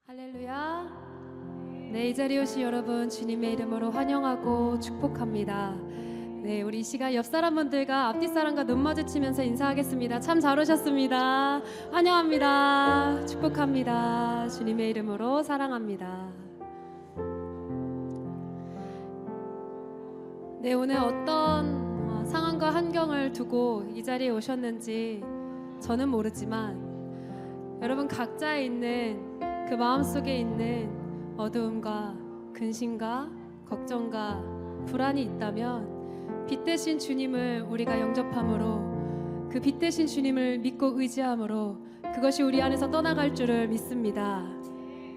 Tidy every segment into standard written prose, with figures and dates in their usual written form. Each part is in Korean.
할렐루야. 네, 이 자리에 오신 여러분 주님의 이름으로 환영하고 축복합니다. 네, 우리 이 시간 옆 사람분들과 앞뒤 사람과 눈 마주치면서 인사하겠습니다. 참 잘 오셨습니다. 환영합니다. 축복합니다. 주님의 이름으로 사랑합니다. 네, 오늘 어떤 상황과 환경을 두고 이 자리에 오셨는지 저는 모르지만 여러분 각자에 있는 그 마음속에 있는 어두움과 근심과 걱정과 불안이 있다면 빛 대신 주님을 우리가 영접함으로 그 빛 대신 주님을 믿고 의지함으로 그것이 우리 안에서 떠나갈 줄을 믿습니다.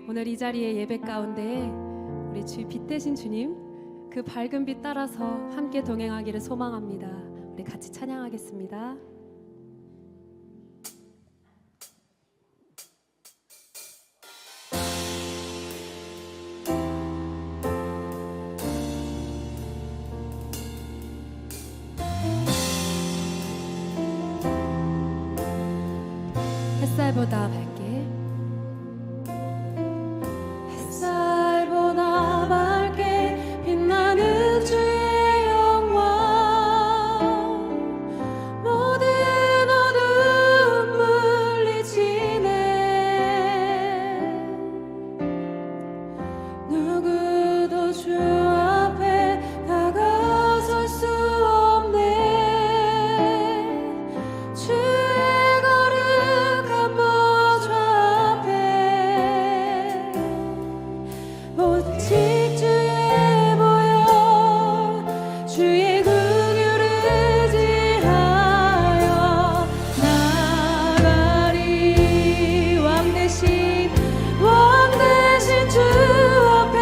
오늘 이 자리에 예배 가운데 우리 주 빛 대신 주님 그 밝은 빛 따라서 함께 동행하기를 소망합니다. 우리 같이 찬양하겠습니다. 햇살보다 밝게 햇살보다 밝게 빛나는 주의 영광 모든 어둠 물리치네 누구도 주 앞에 다가설 수 없네 주의 거룩 보좌 앞에 오직 주의 보혈 주의 긍휼을 의지하여 나가리 왕 대신 주 앞에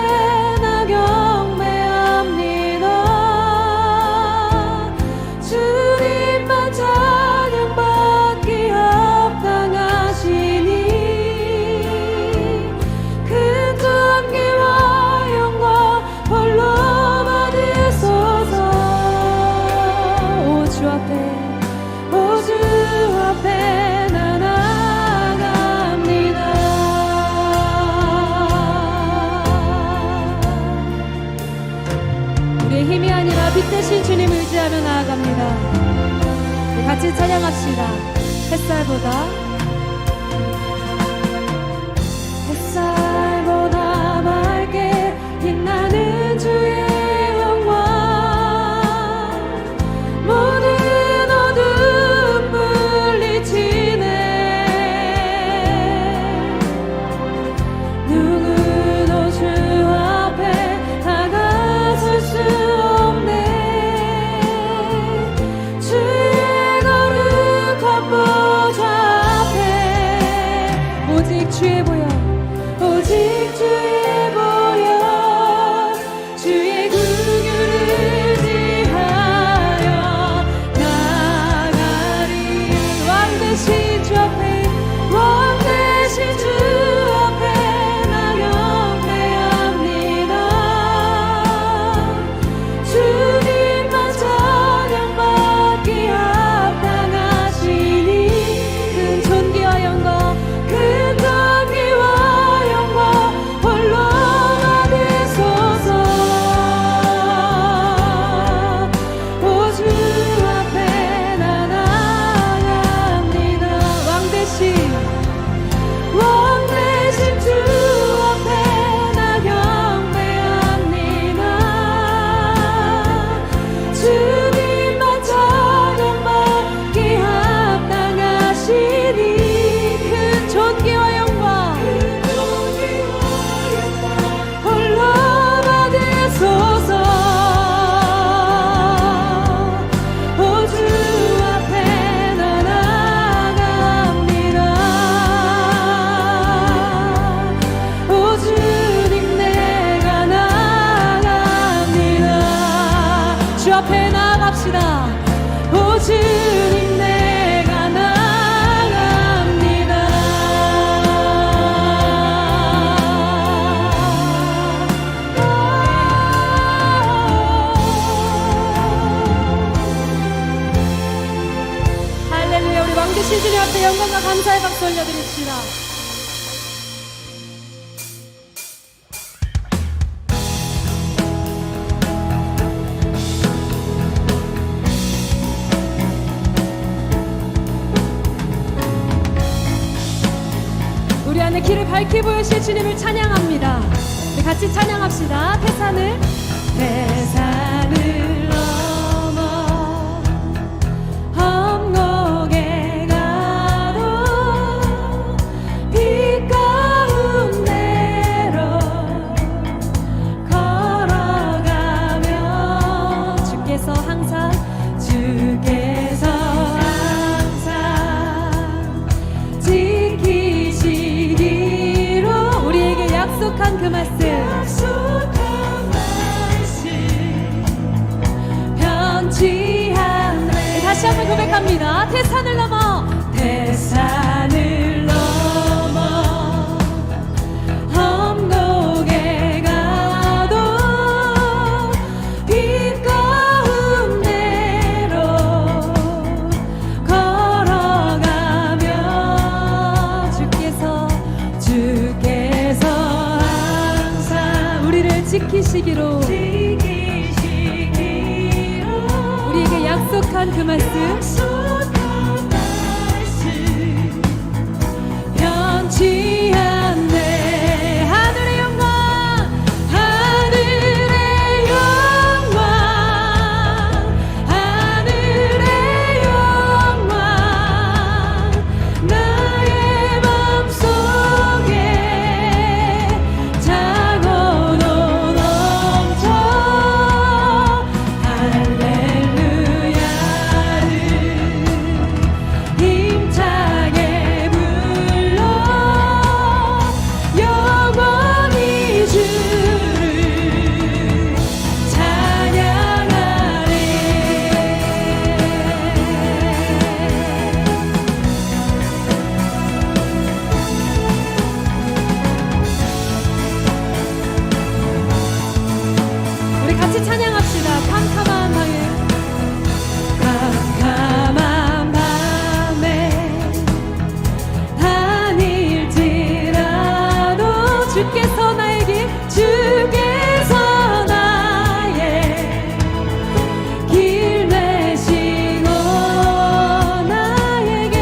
나 경배합니다 주님만 찬양받기 합당하시니 큰 존귀와 영광 홀로 받으소서 오 주 앞에 나 나아갑니다 우리의 힘이 아니라 빛 대신 주님 의지하며 나아갑니다. 우리 같이 찬양합시다. 햇살보다 밝게 빛나는 주의 영광 모든 어둠 물리치네 누구도 주 앞에 다가설 수 없네 주의 거룩한 보좌 앞에 오직 주의 보혈 주의 긍휼을 의지하여 나가리 왕 대신 주 앞에 나 경배합니다 주님만 찬양받기 합당하시니 큰 존귀와 영광 홀로 받으소서 오 주 앞에 나 나아갑니다 왕 대신 주 앞에 나 경배합니다 주님만 찬양받기 합당하시니 큰 존귀와 영광 홀로 받으소서 오 주 앞에 나 나아갑니다 오 주님 내가 나아갑니다 주 앞에 나아갑시다 오 주님 내가 나아갑니다 할렐루야 우리 왕 되신 주님 앞에 영광과 감사의 박수 올려드립시다 우리 안에 길을 밝히 보이실 주님을 찬양합니다. 우리 같이 찬양합시다. 태산을 넘어 험곡에 가도 빛 가운데로 걸어가며 주께서 항상 지키시기로 우리에게 약속한 그 말씀 변치 않네. 다시 한번 고백합니다. 태산을 넘어 험곡에 가도 빛 가운데로 걸어가며 주께서 항상 우리를 지키시기로 우리에게 약속한 그 말씀 변치 않네. 하늘의 영광 하늘의 영광 하늘의 영광 나의 맘속에 차고도 넘쳐 할렐루야를 힘차게 불러 영원히 주를 찬양하네. 우리 같이 찬양합시다. 캄캄한 밤에 다닐지라도 주께서 나에게 길 내시고 나에게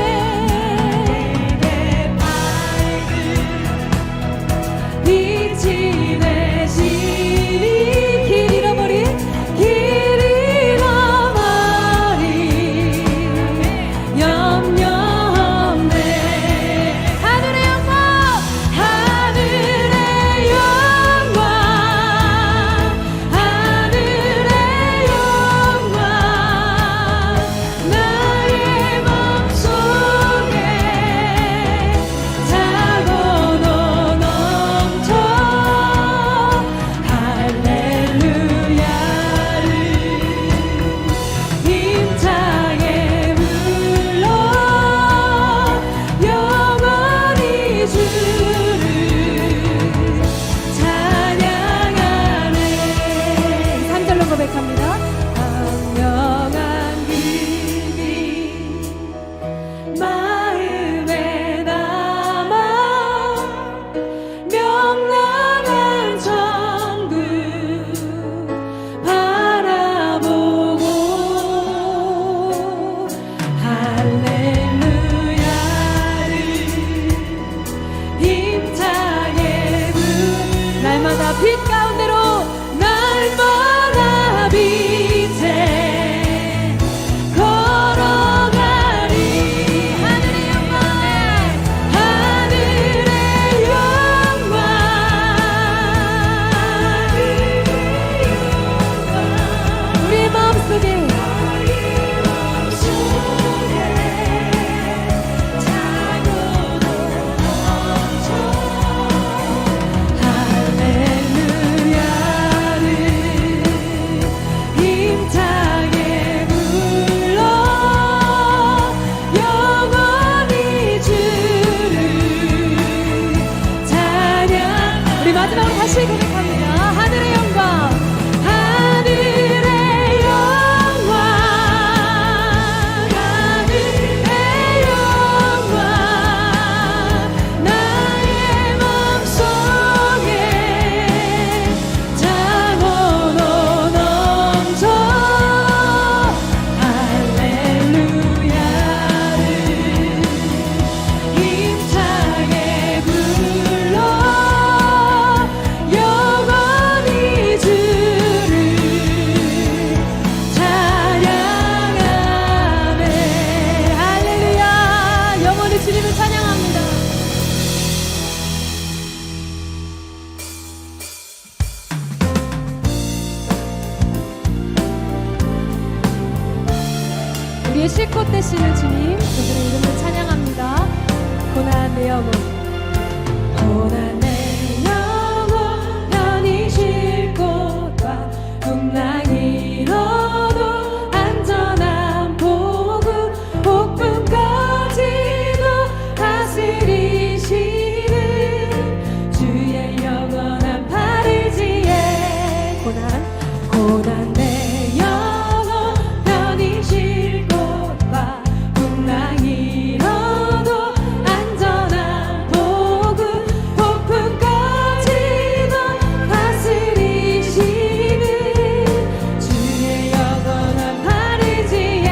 빛이 되시니 길 잃어버린 염려 없네. 하늘의 영광 하늘의 영광 하늘의 영광 나의 맘속에 차고도 넘쳐 할렐루야를 힘차게 불러 영원히 주를 찬양하네. 3절로 고백합니다. 강력한 길이 마음에 남아 명랑한 천국 바라보고 할렐루야를 힘차게 날마다 빛 가운데로 날마다 빛에 걸어가리. 하늘의 영광 하늘의 영광 우리의 마음속에 차고도 넘쳐 할렐루야를 힘차게 불러 영원히 주를 찬양. 우리 마지막으로 다시 고백합니다. 하늘의 영광 하늘의 영광 하늘의 영광 나의 맘속에 차고도 넘쳐 할렐루야를 힘차게 불러 쉴 곳 되시는 주님, 그분의 이름을 찬양합니다. 고난 내 영혼, 고난 내 영혼 편히 쉴 곳과 풍랑이 일어도 안전한 복음, 복음까지도 다스리시는 주의 영원한 팔을지에 고난 내 영혼 편히 쉴 곳과 풍랑이 일어도 안전한 복음, 폭풍까지도 다스리시는 주의 영원한 팔을지에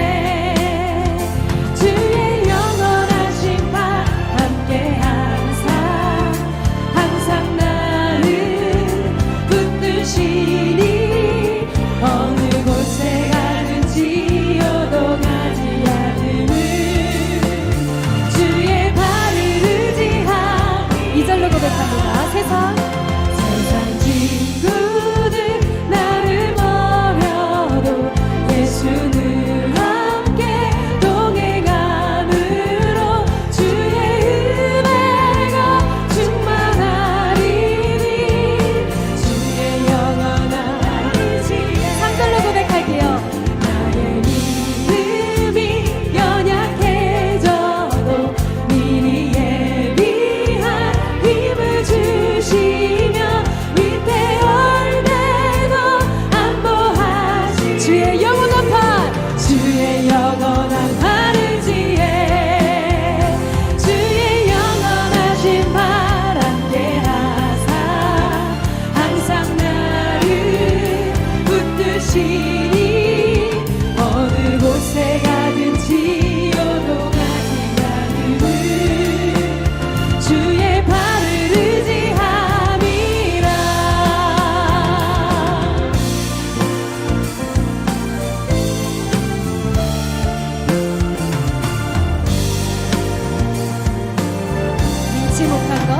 주의 영원한 심판 함께 항상 나를 붙드시니 어느 곳에 가든지 요동하지 않음을 주의 발을 의지함. 2절로 고백합니다. 세상 친구들 나를 버려도 예수는 함께 동행함으로 주의 은혜가 충만하리니 주의 영원한 의지에 3절로 고백할게요. 나의 믿음이 연약해져도 미리 예비한 힘을 주시며 위태할 때도 안보하시 주의 영원한 팔, 주의 영원한 팔을지에 주의 영원하신 팔 함께 하사 항상 나를 붙드시니 어느 곳에 가든지 요동하지 않음을 주의 발을 의지함이라. 능치 못한 것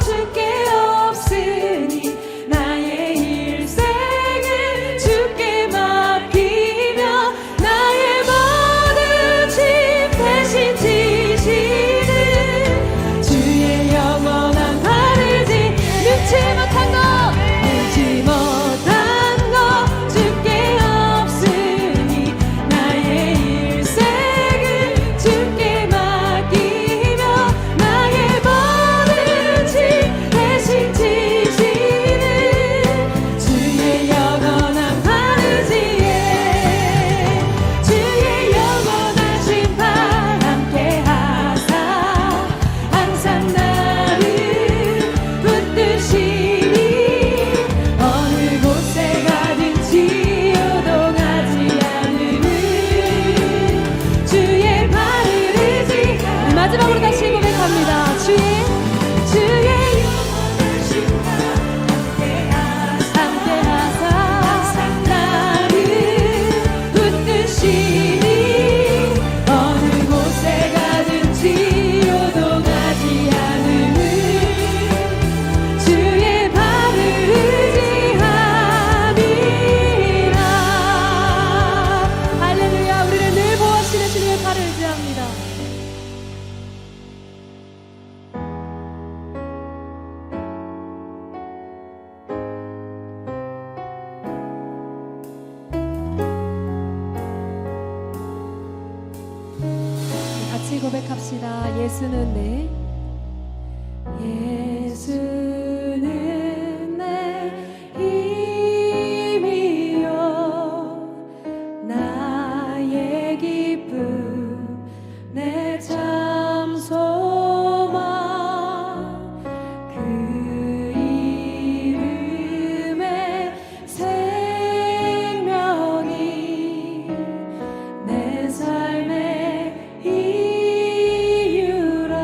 주께 없으니 나의 일생을 주께 맡기며 나의 모든 짐 대신 지시는 주의 영원한 팔을지 능치 못한 것 주께 없으니 나의 일생을 주께 맡기며 나의 모든 짐 대신 지시는 주의 영원한 팔을지에 주의 영원하신 팔 함께 하사 항상 나를 붙드시니 어느 곳에 가든지 요동하지 않음을 주의 발을 의지. 마지막으로 다시 고백합니다. 주의 영원하신 팔 함께 하사 항상 나를 붙드시니 어느 곳에 가든지 요동하지 않음을 주의 발을 의지함이라. 할렐루야. 우리를 늘 보호하시는 주님의 발을 의지합니다. 같이 고백합시다. 예수는 내 힘이요 나의 기쁨 내 참 소망 그 이름에 생명이 내 삶의 이유라.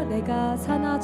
내가 사나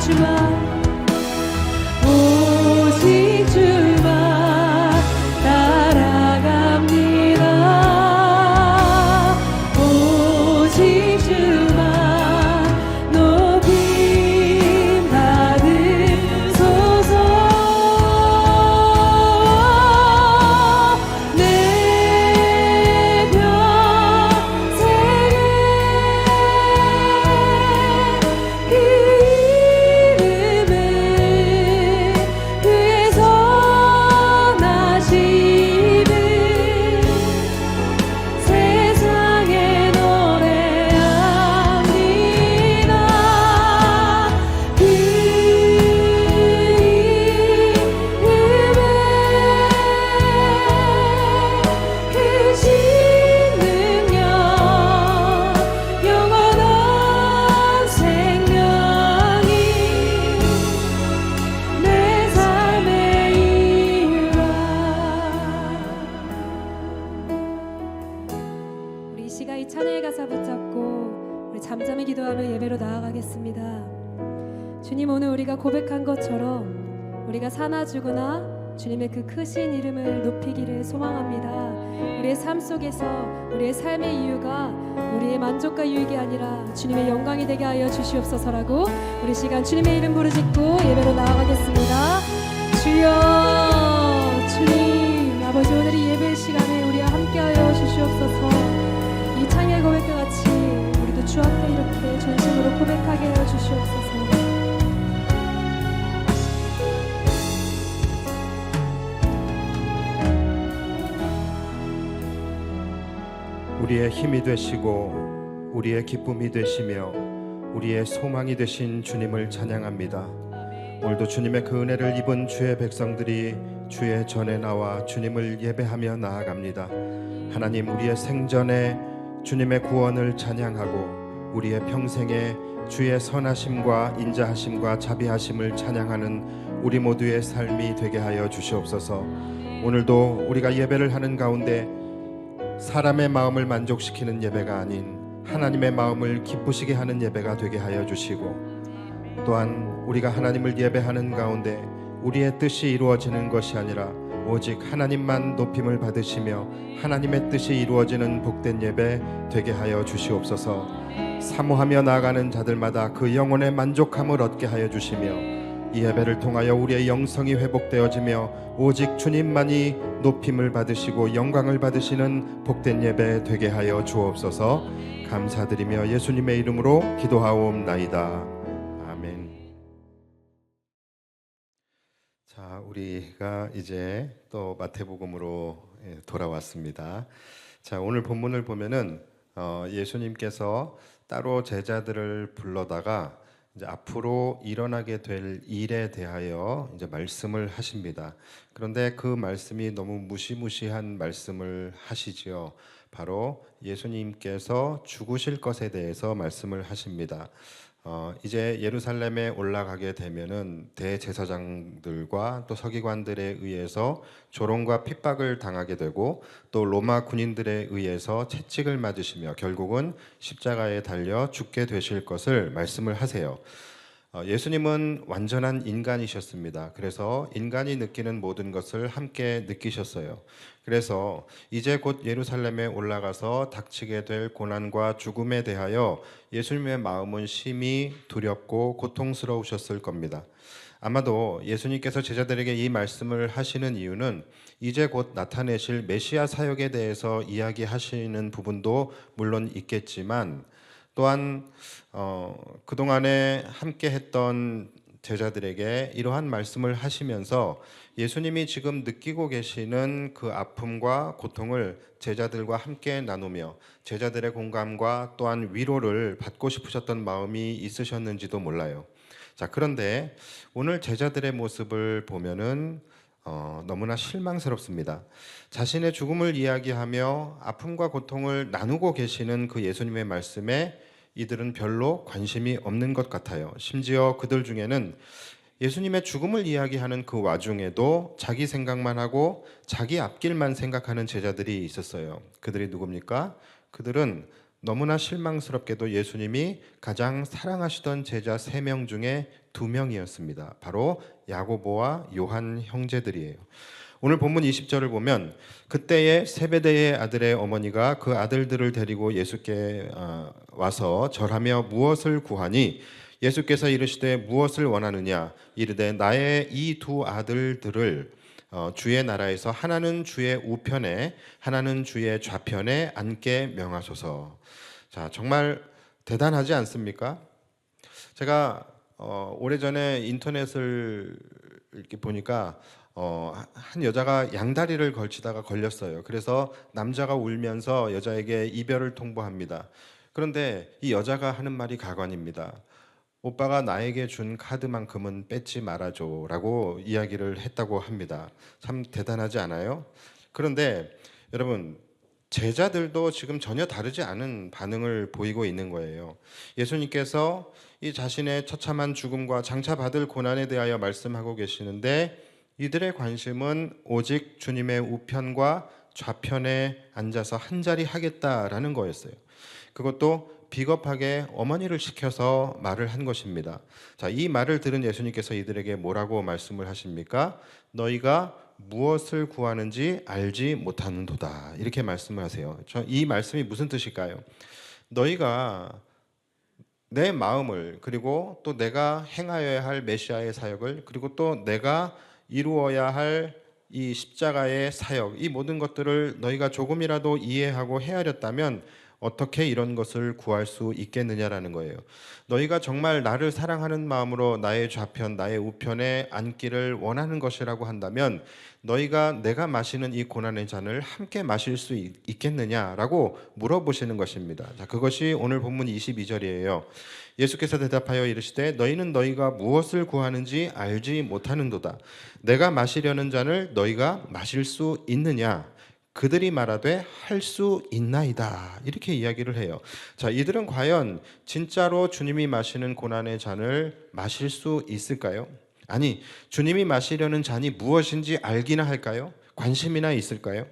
주만 오직 주만 따라갑니다. 오직 주만 높임 받으소서. 내 평생에 그 이름을 그의 선하심을 세상에 노래합니다. 그 이름에 크신 능력 영원한 생명이 내 삶의 이유라. 우리 이 시간 이 찬양의 가사 붙잡고 우리 잠잠히 기도하며 예배로 나아가겠습니다. 주님, 오늘 우리가 고백한 것처럼 우리가 사나주구나 주님의 그 크신 이름을 높이기를 소망합니다. 우리의 삶 속에서 우리의 삶의 이유가 우리의 만족과 유익이 아니라 주님의 영광이 되게 하여 주시옵소서라고 우리 시간 주님의 이름 부르짖고 예배로 나아가겠습니다. 주여, 주님 아버지, 오늘 이 예배 시간에 우리와 함께하여 주시옵소서. 이 창의 고백과 같이 우리도 주 앞에 이렇게 전심으로 고백하게 하여 주시옵소서. 우리의 힘이 되시고 우리의 기쁨이 되시며 우리의 소망이 되신 주님을 찬양합니다. 오늘도 주님의 그 은혜를 입은 주의 백성들이 주의 전에 나와 주님을 예배하며 나아갑니다. 하나님, 우리의 생전에 주님의 구원을 찬양하고 우리의 평생에 주의 선하심과 인자하심과 자비하심을 찬양하는 우리 모두의 삶이 되게 하여 주시옵소서. 오늘도 우리가 예배를 하는 가운데 사람의 마음을 만족시키는 예배가 아닌 하나님의 마음을 기쁘시게 하는 예배가 되게 하여 주시고, 또한 우리가 하나님을 예배하는 가운데 우리의 뜻이 이루어지는 것이 아니라 오직 하나님만 높임을 받으시며 하나님의 뜻이 이루어지는 복된 예배 되게 하여 주시옵소서. 사모하며 나아가는 자들마다 그 영혼의 만족함을 얻게 하여 주시며 이 예배를 통하여 우리의 영성이 회복되어지며 오직 주님만이 높임을 받으시고 영광을 받으시는 복된 예배 되게 하여 주옵소서. 감사드리며 예수님의 이름으로 기도하옵나이다. 아멘. 자, 우리가 이제 또 마태복음으로 돌아왔습니다. 자, 오늘 본문을 보면은 예수님께서 따로 제자들을 불러다가 이제 앞으로 일어나게 될 일에 대하여 이제 말씀을 하십니다. 그런데 그 말씀이 너무 무시무시한 말씀을 하시지요. 바로 예수님께서 죽으실 것에 대해서 말씀을 하십니다. 이제 예루살렘에 올라가게 되면은 대제사장들과 또 서기관들에 의해서 조롱과 핍박을 당하게 되고 또 로마 군인들에 의해서 채찍을 맞으시며 결국은 십자가에 달려 죽게 되실 것을 말씀을 하세요. 예수님은 완전한 인간이셨습니다. 그래서 인간이 느끼는 모든 것을 함께 느끼셨어요. 그래서 이제 곧 예루살렘에 올라가서 닥치게 될 고난과 죽음에 대하여 예수님의 마음은 심히 두렵고 고통스러우셨을 겁니다. 아마도 예수님께서 제자들에게 이 말씀을 하시는 이유는 이제 곧 나타내실 메시아 사역에 대해서 이야기하시는 부분도 물론 있겠지만, 또한 그동안에 함께 했던 제자들에게 이러한 말씀을 하시면서 예수님이 지금 느끼고 계시는 그 아픔과 고통을 제자들과 함께 나누며 제자들의 공감과 또한 위로를 받고 싶으셨던 마음이 있으셨는지도 몰라요. 자, 그런데 오늘 제자들의 모습을 보면은 너무나 실망스럽습니다. 자신의 죽음을 이야기하며 아픔과 고통을 나누고 계시는 그 예수님의 말씀에 이들은 별로 관심이 없는 것 같아요. 심지어 그들 중에는 예수님의 죽음을 이야기하는 그 와중에도 자기 생각만 하고 자기 앞길만 생각하는 제자들이 있었어요. 그들이 누굽니까? 그들은 너무나 실망스럽게도 예수님이 가장 사랑하시던 제자 3명 중에 2명이었습니다. 바로 야고보와 요한 형제들이에요. 오늘 본문 20절을 보면 그때에 세베대의 아들의 어머니가 그 아들들을 데리고 예수께 와서 절하며 무엇을 구하니 예수께서 이르시되 무엇을 원하느냐 이르되 나의 이 2 아들들을 주의 나라에서 하나는 주의 우편에 하나는 주의 좌편에 앉게 명하소서. 자, 정말 대단하지 않습니까? 제가 오래전에 인터넷을 이렇게 보니까 한 여자가 양다리를 걸치다가 걸렸어요. 그래서 남자가 울면서 여자에게 이별을 통보합니다. 그런데 이 여자가 하는 말이 가관입니다. 오빠가 나에게 준 카드만큼은 뺏지 말아줘 라고 이야기를 했다고 합니다. 참 대단하지 않아요? 그런데 여러분, 제자들도 지금 전혀 다르지 않은 반응을 보이고 있는 거예요. 예수님께서 이 자신의 처참한 죽음과 장차 받을 고난에 대하여 말씀하고 계시는데 이들의 관심은 오직 주님의 우편과 좌편에 앉아서 한 자리 하겠다라는 거였어요. 그것도 비겁하게 어머니를 시켜서 말을 한 것입니다. 자, 이 말을 들은 예수님께서 이들에게 뭐라고 말씀을 하십니까? 너희가 무엇을 구하는지 알지 못하는도다. 이렇게 말씀을 하세요. 이 말씀이 무슨 뜻일까요? 너희가 내 마음을 그리고 또 내가 행하여야 할 메시아의 사역을 그리고 또 내가 이루어야 할 이 십자가의 사역 이 모든 것들을 너희가 조금이라도 이해하고 헤아렸다면 어떻게 이런 것을 구할 수 있겠느냐라는 거예요. 너희가 정말 나를 사랑하는 마음으로 나의 좌편, 나의 우편에 앉기를 원하는 것이라고 한다면 너희가 내가 마시는 이 고난의 잔을 함께 마실 수 있겠느냐라고 물어보시는 것입니다. 자, 그것이 오늘 본문 22절이에요. 예수께서 대답하여 이르시되 너희는 너희가 무엇을 구하는지 알지 못하는도다. 내가 마시려는 잔을 너희가 마실 수 있느냐? 그들이 말하되 할 수 있나이다. 이렇게 이야기를 해요. 자, 이들은 과연 진짜로 주님이 마시는 고난의 잔을 마실 수 있을까요? 아니, 주님이 마시려는 잔이 무엇인지 알기나 할까요? 관심이나 있을까요?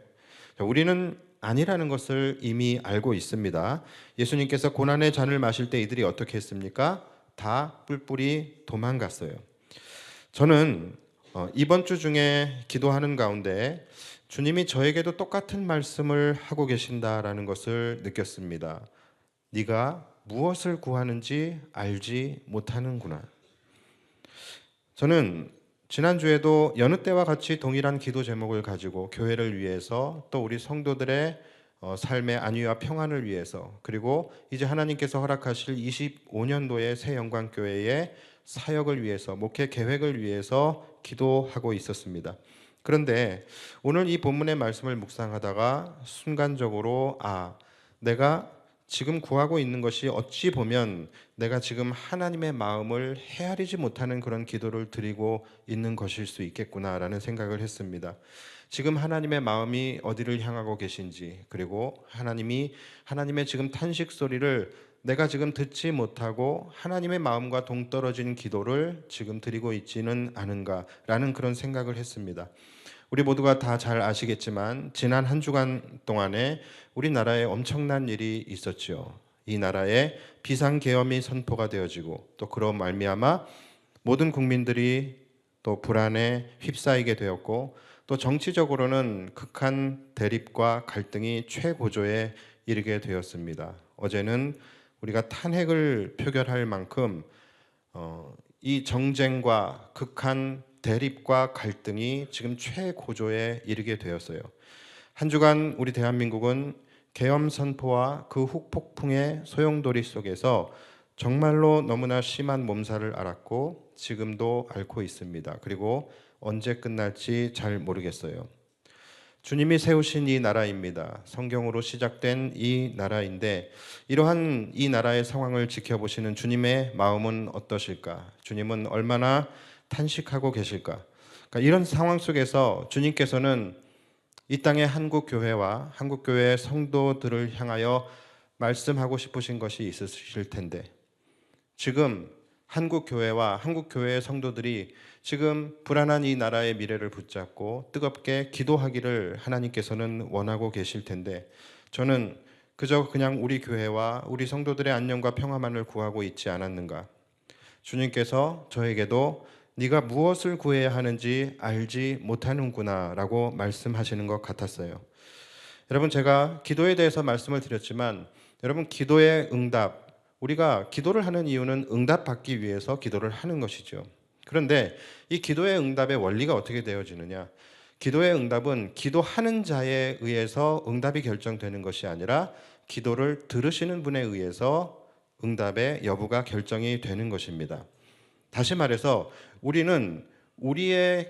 자, 우리는 아니라는 것을 이미 알고 있습니다. 예수님께서 고난의 잔을 마실 때 이들이 어떻게 했습니까? 다 뿔뿔이 도망갔어요. 저는 이번 주 중에 기도하는 가운데 주님이 저에게도 똑같은 말씀을 하고 계신다라는 것을 느꼈습니다. 네가 무엇을 구하는지 알지 못하는구나. 저는 지난주에도 여느 때와 같이 동일한 기도 제목을 가지고 교회를 위해서 또 우리 성도들의 삶의 안위와 평안을 위해서 그리고 이제 하나님께서 허락하실 25년도의 새 영광교회의 사역을 위해서 목회 계획을 위해서 기도하고 있었습니다. 그런데 오늘 이 본문의 말씀을 묵상하다가 순간적으로 내가 지금 구하고 있는 것이 어찌 보면 내가 지금 하나님의 마음을 헤아리지 못하는 그런 기도를 드리고 있는 것일 수 있겠구나라는 생각을 했습니다. 지금 하나님의 마음이 어디를 향하고 계신지 그리고 하나님의 지금 탄식 소리를 내가 지금 듣지 못하고 하나님의 마음과 동떨어진 기도를 지금 드리고 있지는 않은가라는 그런 생각을 했습니다. 우리 모두가 다 잘 아시겠지만 지난 한 주간 동안에 우리나라에 엄청난 일이 있었죠. 이 나라에 비상계엄이 선포가 되어지고 또 그런 말미암아 모든 국민들이 또 불안에 휩싸이게 되었고 또 정치적으로는 극한 대립과 갈등이 최고조에 이르게 되었습니다. 어제는 우리가 탄핵을 표결할 만큼 이 정쟁과 극한 대립과 갈등이 지금 최고조에 이르게 되었어요. 한 주간 우리 대한민국은 계엄 선포와 그 후폭풍의 소용돌이 속에서 정말로 너무나 심한 몸살을 앓았고 지금도 앓고 있습니다. 그리고 언제 끝날지 잘 모르겠어요. 주님이 세우신 이 나라입니다. 성경으로 시작된 이 나라인데 이러한 이 나라의 상황을 지켜보시는 주님의 마음은 어떠실까? 주님은 얼마나 탄식하고 계실까? 그러니까 이런 상황 속에서 주님께서는 이 땅의 한국교회와 한국교회의 성도들을 향하여 말씀하고 싶으신 것이 있으실 텐데 지금 한국교회와 한국교회의 성도들이 지금 불안한 이 나라의 미래를 붙잡고 뜨겁게 기도하기를 하나님께서는 원하고 계실 텐데 저는 그저 그냥 우리 교회와 우리 성도들의 안녕과 평화만을 구하고 있지 않았는가? 주님께서 저에게도 네가 무엇을 구해야 하는지 알지 못하는구나 라고 말씀하시는 것 같았어요. 여러분, 제가 기도에 대해서 말씀을 드렸지만 여러분, 기도의 응답, 우리가 기도를 하는 이유는 응답받기 위해서 기도를 하는 것이죠. 그런데 이 기도의 응답의 원리가 어떻게 되어지느냐? 기도의 응답은 기도하는 자에 의해서 응답이 결정되는 것이 아니라 기도를 들으시는 분에 의해서 응답의 여부가 결정이 되는 것입니다. 다시 말해서 우리는 우리가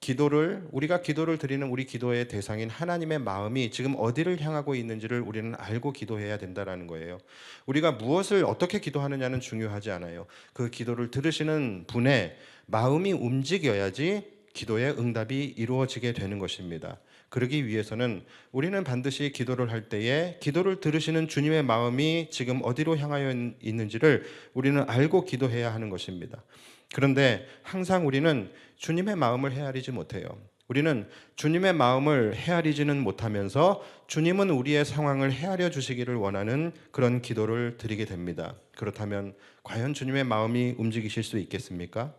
기도를 드리는 우리 기도의 대상인 하나님의 마음이 지금 어디를 향하고 있는지를 우리는 알고 기도해야 된다는 거예요. 우리가 무엇을 어떻게 기도하느냐는 중요하지 않아요. 그 기도를 들으시는 분의 마음이 움직여야지 기도의 응답이 이루어지게 되는 것입니다. 그러기 위해서는 우리는 반드시 기도를 할 때에 기도를 들으시는 주님의 마음이 지금 어디로 향하여 있는지를 우리는 알고 기도해야 하는 것입니다. 그런데 항상 우리는 주님의 마음을 헤아리지 못해요. 우리는 주님의 마음을 헤아리지는 못하면서 주님은 우리의 상황을 헤아려 주시기를 원하는 그런 기도를 드리게 됩니다. 그렇다면 과연 주님의 마음이 움직이실 수 있겠습니까?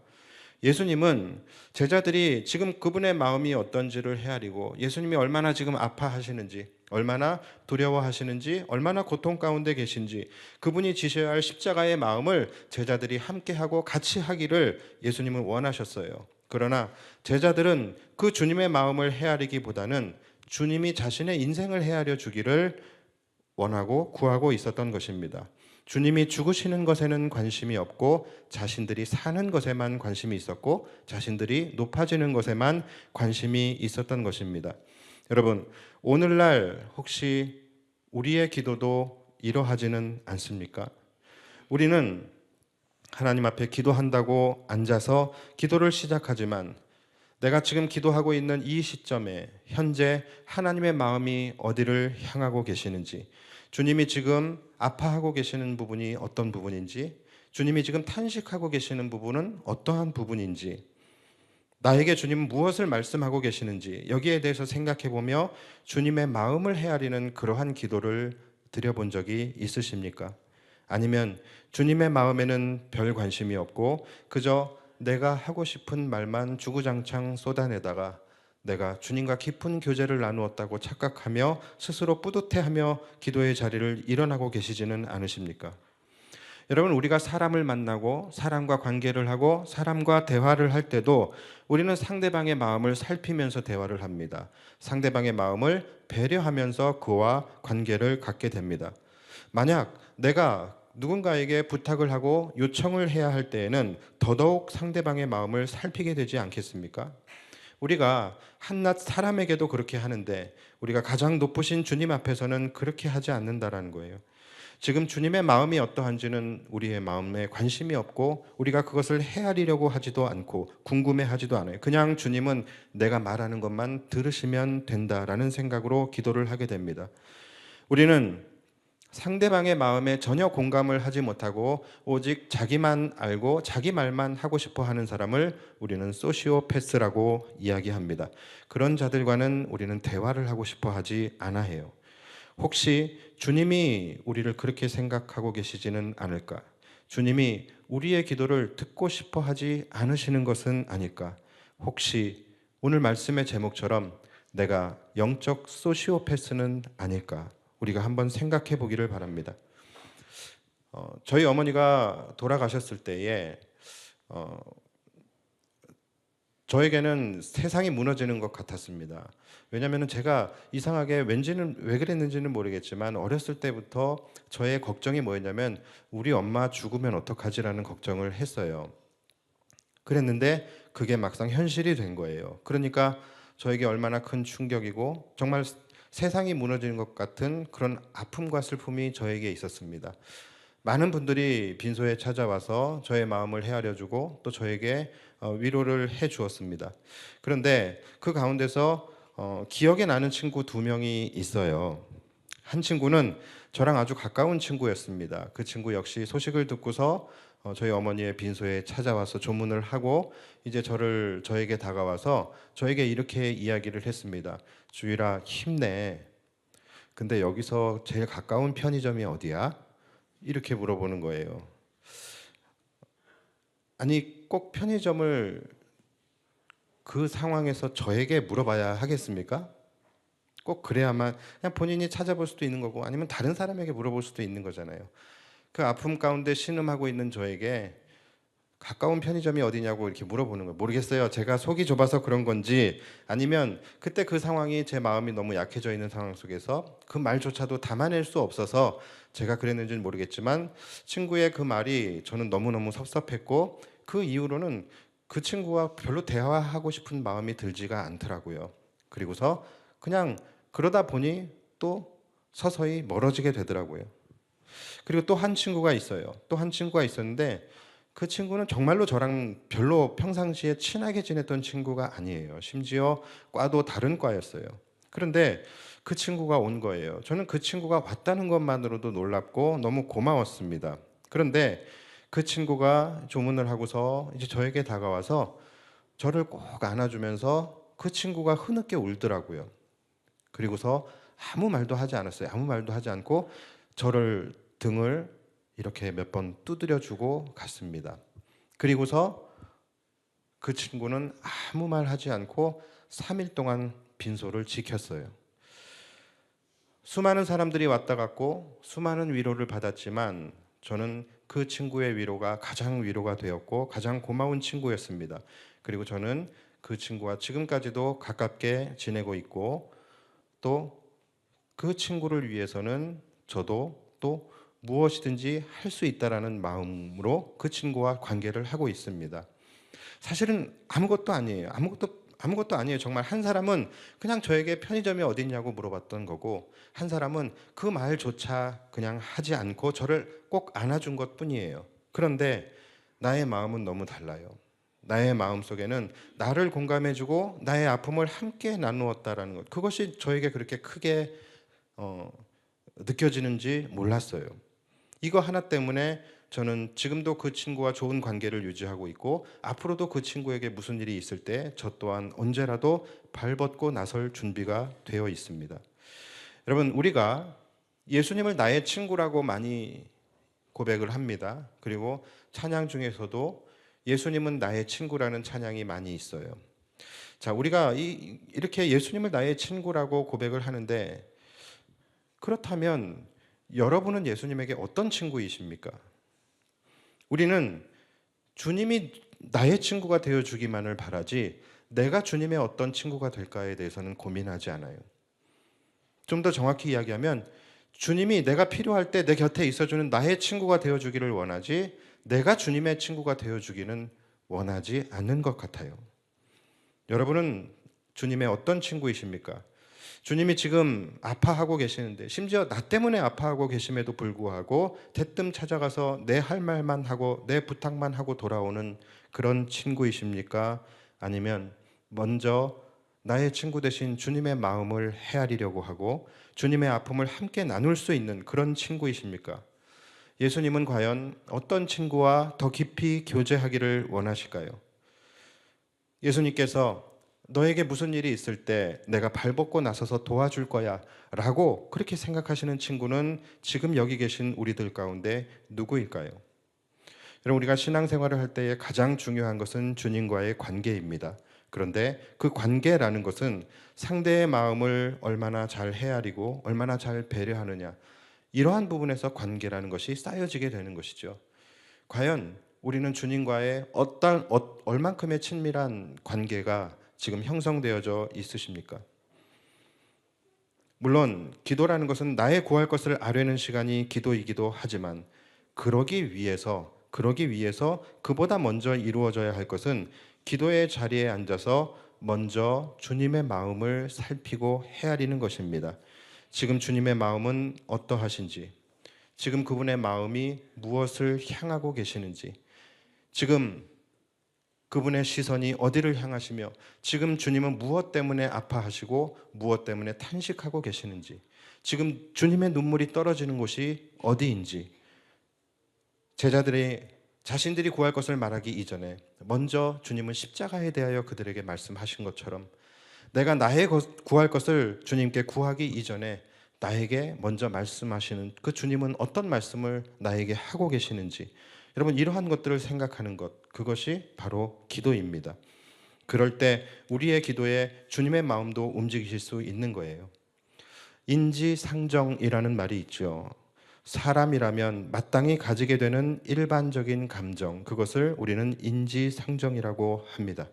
예수님은 제자들이 지금 그분의 마음이 어떤지를 헤아리고 예수님이 얼마나 지금 아파하시는지, 얼마나 두려워하시는지, 얼마나 고통 가운데 계신지 그분이 지셔야 할 십자가의 마음을 제자들이 함께하고 같이 하기를 예수님은 원하셨어요. 그러나 제자들은 그 주님의 마음을 헤아리기보다는 주님이 자신의 인생을 헤아려 주기를 원하고 구하고 있었던 것입니다. 주님이 죽으시는 것에는 관심이 없고 자신들이 사는 것에만 관심이 있었고 자신들이 높아지는 것에만 관심이 있었던 것입니다. 여러분, 오늘날 혹시 우리의 기도도 이러하지는 않습니까? 우리는 하나님 앞에 기도한다고 앉아서 기도를 시작하지만 내가 지금 기도하고 있는 이 시점에 현재 하나님의 마음이 어디를 향하고 계시는지, 주님이 지금 아파하고 계시는 부분이 어떤 부분인지, 주님이 지금 탄식하고 계시는 부분은 어떠한 부분인지, 나에게 주님은 무엇을 말씀하고 계시는지 여기에 대해서 생각해 보며 주님의 마음을 헤아리는 그러한 기도를 드려본 적이 있으십니까? 아니면 주님의 마음에는 별 관심이 없고 그저 내가 하고 싶은 말만 주구장창 쏟아내다가 내가 주님과 깊은 교제를 나누었다고 착각하며 스스로 뿌듯해하며 기도의 자리를 일어나고 계시지는 않으십니까? 여러분, 우리가 사람을 만나고 사람과 관계를 하고 사람과 대화를 할 때도 우리는 상대방의 마음을 살피면서 대화를 합니다. 상대방의 마음을 배려하면서 그와 관계를 갖게 됩니다. 만약 내가 누군가에게 부탁을 하고 요청을 해야 할 때에는 더더욱 상대방의 마음을 살피게 되지 않겠습니까? 우리가 한낱 사람에게도 그렇게 하는데 우리가 가장 높으신 주님 앞에서는 그렇게 하지 않는다라는 거예요. 지금 주님의 마음이 어떠한지는 우리의 마음에 관심이 없고 우리가 그것을 헤아리려고 하지도 않고 궁금해하지도 않아요. 그냥 주님은 내가 말하는 것만 들으시면 된다라는 생각으로 기도를 하게 됩니다. 우리는 상대방의 마음에 전혀 공감을 하지 못하고 오직 자기만 알고 자기 말만 하고 싶어 하는 사람을 우리는 소시오패스라고 이야기합니다. 그런 자들과는 우리는 대화를 하고 싶어 하지 않아 해요. 혹시 주님이 우리를 그렇게 생각하고 계시지는 않을까? 주님이 우리의 기도를 듣고 싶어 하지 않으시는 것은 아닐까? 혹시 오늘 말씀의 제목처럼 내가 영적 소시오패스는 아닐까? 우리가 한번 생각해 보기를 바랍니다. 저희 어머니가 돌아가셨을 때에 저에게는 세상이 무너지는 것 같았습니다. 왜냐하면 제가 이상하게 왠지는 왜 그랬는지는 모르겠지만 어렸을 때부터 저의 걱정이 뭐였냐면 우리 엄마 죽으면 어떡하지라는 걱정을 했어요. 그랬는데 그게 막상 현실이 된 거예요. 그러니까 저에게 얼마나 큰 충격이고 정말 세상이 무너지는 것 같은 그런 아픔과 슬픔이 저에게 있었습니다. 많은 분들이 빈소에 찾아와서 저의 마음을 헤아려주고 또 저에게 위로를 해 주었습니다. 그런데 그 가운데서 기억에 나는 친구 2명이 있어요. 한 친구는 저랑 아주 가까운 친구였습니다. 그 친구 역시 소식을 듣고서 저희 어머니의 빈소에 찾아와서 조문을 하고 이제 저에게 다가와서 저에게 이렇게 이야기를 했습니다. 주일아, 힘내. 근데 여기서 제일 가까운 편의점이 어디야? 이렇게 물어보는 거예요. 아니, 꼭 편의점을 그 상황에서 저에게 물어봐야 하겠습니까? 꼭 그래야만, 그냥 본인이 찾아볼 수도 있는 거고 아니면 다른 사람에게 물어볼 수도 있는 거잖아요. 그 아픔 가운데 신음하고 있는 저에게 가까운 편의점이 어디냐고 이렇게 물어보는 거예요. 모르겠어요. 제가 속이 좁아서 그런 건지 아니면 그때 그 상황이 제 마음이 너무 약해져 있는 상황 속에서 그 말조차도 담아낼 수 없어서 제가 그랬는지는 모르겠지만 친구의 그 말이 저는 너무너무 섭섭했고 그 이후로는 그 친구와 별로 대화하고 싶은 마음이 들지가 않더라고요. 그리고서 그냥 그러다 보니 또 서서히 멀어지게 되더라고요. 그리고 또 한 친구가 있어요. 또 한 친구가 있었는데 그 친구는 정말로 저랑 별로 평상시에 친하게 지냈던 친구가 아니에요. 심지어 과도 다른 과였어요. 그런데 그 친구가 온 거예요. 저는 그 친구가 왔다는 것만으로도 놀랍고 너무 고마웠습니다. 그런데 그 친구가 조문을 하고서 이제 저에게 다가와서 저를 꼭 안아주면서 그 친구가 흐느껴 울더라고요. 그리고서 아무 말도 하지 않았어요. 아무 말도 하지 않고 저를 등을 이렇게 몇 번 두드려 주고 갔습니다. 그리고서 그 친구는 아무 말 하지 않고 3일 동안 빈소를 지켰어요. 수많은 사람들이 왔다 갔고 수많은 위로를 받았지만 저는 그 친구의 위로가 가장 위로가 되었고 가장 고마운 친구였습니다. 그리고 저는 그 친구와 지금까지도 가깝게 지내고 있고 또 그 친구를 위해서는 저도 또 무엇이든지 할 수 있다라는 마음으로 그 친구와 관계를 하고 있습니다. 사실은 아무것도 아니에요. 아무것도 아니에요. 정말 한 사람은 그냥 저에게 편의점이 어디 있냐고 물어봤던 거고 한 사람은 그 말조차 그냥 하지 않고 저를 꼭 안아준 것뿐이에요. 그런데 나의 마음은 너무 달라요. 나의 마음 속에는 나를 공감해주고 나의 아픔을 함께 나누었다라는 것. 그것이 저에게 그렇게 크게 느껴지는지 몰랐어요. 이거 하나 때문에 저는 지금도 그 친구와 좋은 관계를 유지하고 있고 앞으로도 그 친구에게 무슨 일이 있을 때 저 또한 언제라도 발벗고 나설 준비가 되어 있습니다. 여러분, 우리가 예수님을 나의 친구라고 많이 고백을 합니다. 그리고 찬양 중에서도 예수님은 나의 친구라는 찬양이 많이 있어요. 자, 우리가 이렇게 예수님을 나의 친구라고 고백을 하는데 그렇다면 여러분은 예수님에게 어떤 친구이십니까? 우리는 주님이 나의 친구가 되어 주기만을 바라지 내가 주님의 어떤 친구가 될까에 대해서는 고민하지 않아요. 좀 더 정확히 이야기하면 주님이 내가 필요할 때 내 곁에 있어주는 나의 친구가 되어 주기를 원하지 내가 주님의 친구가 되어 주기는 원하지 않는 것 같아요. 여러분은 주님의 어떤 친구이십니까? 주님이 지금 아파하고 계시는데 심지어 나 때문에 아파하고 계심에도 불구하고 대뜸 찾아가서 내 할 말만 하고 내 부탁만 하고 돌아오는 그런 친구이십니까? 아니면 먼저 나의 친구 대신 주님의 마음을 헤아리려고 하고 주님의 아픔을 함께 나눌 수 있는 그런 친구이십니까? 예수님은 과연 어떤 친구와 더 깊이 교제하기를 원하실까요? 예수님께서 너에게 무슨 일이 있을 때 내가 발벗고 나서서 도와줄 거야 라고 그렇게 생각하시는 친구는 지금 여기 계신 우리들 가운데 누구일까요? 여러분, 우리가 신앙생활을 할 때에 가장 중요한 것은 주님과의 관계입니다. 그런데 그 관계라는 것은 상대의 마음을 얼마나 잘 헤아리고 얼마나 잘 배려하느냐, 이러한 부분에서 관계라는 것이 쌓여지게 되는 것이죠. 과연 우리는 주님과의 얼만큼의 친밀한 관계가 지금 형성되어져 있으십니까? 물론 기도라는 것은 나의 구할 것을 아뢰는 시간이 기도이기도 하지만 그러기 위해서 그보다 먼저 이루어져야 할 것은 기도의 자리에 앉아서 먼저 주님의 마음을 살피고 헤아리는 것입니다. 지금 주님의 마음은 어떠하신지, 지금 그분의 마음이 무엇을 향하고 계시는지, 지금 그분의 시선이 어디를 향하시며 지금 주님은 무엇 때문에 아파하시고 무엇 때문에 탄식하고 계시는지, 지금 주님의 눈물이 떨어지는 곳이 어디인지, 제자들이 자신들이 구할 것을 말하기 이전에 먼저 주님은 십자가에 대하여 그들에게 말씀하신 것처럼 내가 나의 구할 것을 주님께 구하기 이전에 나에게 먼저 말씀하시는 그 주님은 어떤 말씀을 나에게 하고 계시는지, 여러분 이러한 것들을 생각하는 것, 그것이 바로 기도입니다. 그럴 때 우리의 기도에 주님의 마음도 움직이실 수 있는 거예요. 인지상정이라는 말이 있죠. 사람이라면 마땅히 가지게 되는 일반적인 감정, 그것을 우리는 인지상정이라고 합니다.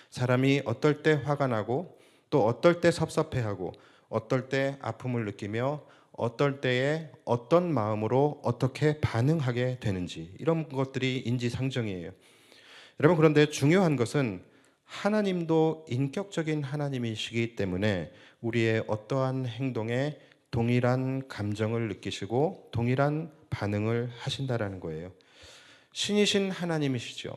사람이 어떨 때 화가 나고 또 어떨 때 섭섭해하고 어떨 때 아픔을 느끼며 어떨 때에 어떤 마음으로 어떻게 반응하게 되는지, 이런 것들이 인지상정이에요. 여러분, 그런데 중요한 것은 하나님도 인격적인 하나님이시기 때문에 우리의 어떠한 행동에 동일한 감정을 느끼시고 동일한 반응을 하신다라는 거예요. 신이신 하나님이시죠.